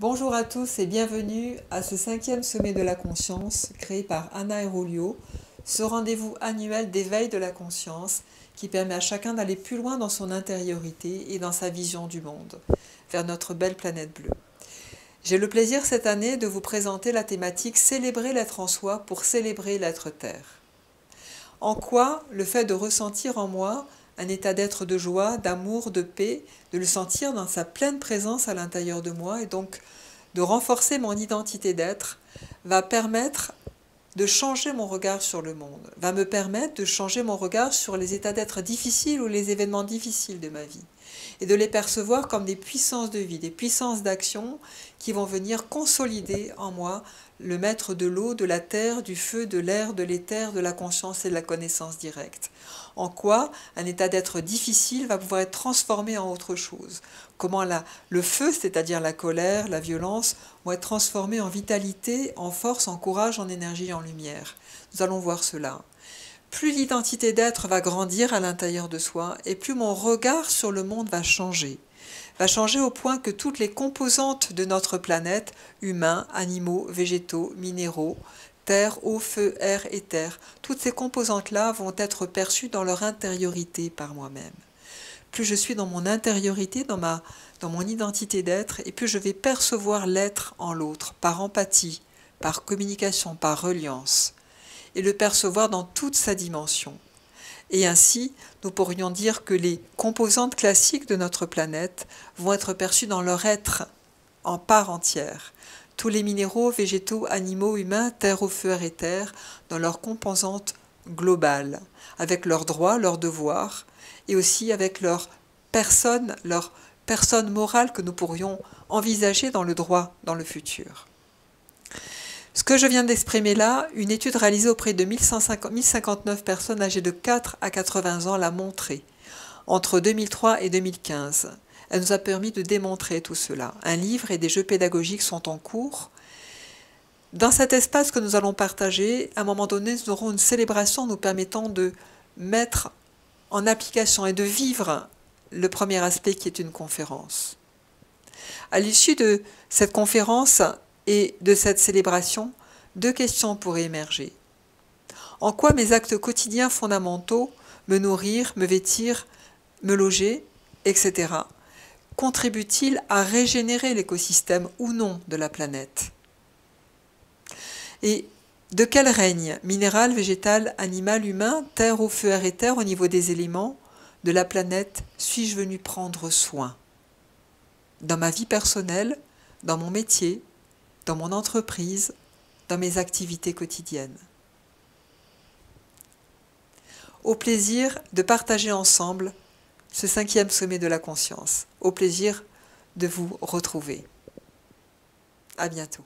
Bonjour à tous et bienvenue à ce 5e sommet de la conscience créé par Anna Airolio, ce rendez-vous annuel d'éveil de la conscience qui permet à chacun d'aller plus loin dans son intériorité et dans sa vision du monde, vers notre belle planète bleue. J'ai le plaisir cette année de vous présenter la thématique « Célébrer l'être en soi pour célébrer l'être terre ». En quoi le fait de ressentir en moi un état d'être de joie, d'amour, de paix, de le sentir dans sa pleine présence à l'intérieur de moi et donc de renforcer mon identité d'être, va permettre de changer mon regard sur le monde, va me permettre de changer mon regard sur les états d'être difficiles ou les événements difficiles de ma vie et de les percevoir comme des puissances de vie, des puissances d'action qui vont venir consolider en moi le maître de l'eau, de la terre, du feu, de l'air, de l'éther, de la conscience et de la connaissance directe. En quoi un état d'être difficile va pouvoir être transformé en autre chose. Comment le feu, c'est-à-dire la colère, la violence, vont être transformés en vitalité, en force, en courage, en énergie, en lumière. Nous allons voir cela. Plus l'identité d'être va grandir à l'intérieur de soi et plus mon regard sur le monde va changer au point que toutes les composantes de notre planète, humains, animaux, végétaux, minéraux, terre, eau, feu, air, éther, toutes ces composantes-là vont être perçues dans leur intériorité par moi-même. Plus je suis dans mon intériorité, dans mon identité d'être, et plus je vais percevoir l'être en l'autre, par empathie, par communication, par reliance, et le percevoir dans toute sa dimension. Et ainsi, nous pourrions dire que les composantes classiques de notre planète vont être perçues dans leur être en part entière. Tous les minéraux, végétaux, animaux, humains, terre, eau, feu, air et terre, dans leurs composantes globales, avec leurs droits, leurs devoirs, et aussi avec leur personne morale que nous pourrions envisager dans le droit, dans le futur. Ce que je viens d'exprimer là, une étude réalisée auprès de 1059 personnes âgées de 4 à 80 ans l'a montré, entre 2003 et 2015. Elle nous a permis de démontrer tout cela. Un livre et des jeux pédagogiques sont en cours. Dans cet espace que nous allons partager, à un moment donné, nous aurons une célébration nous permettant de mettre en application et de vivre le premier aspect qui est une conférence. À l'issue de cette conférence et de cette célébration, deux questions pourraient émerger. En quoi mes actes quotidiens fondamentaux, me nourrir, me vêtir, me loger, etc., contribuent-ils à régénérer l'écosystème ou non de la planète? Et de quel règne, minéral, végétal, animal, humain, terre, eau, feu, air et terre, au niveau des éléments de la planète, suis-je venu prendre soin? Dans ma vie personnelle, dans mon métier, dans mon entreprise, dans mes activités quotidiennes. Au plaisir de partager ensemble ce 5e sommet de la conscience. Au plaisir de vous retrouver. À bientôt.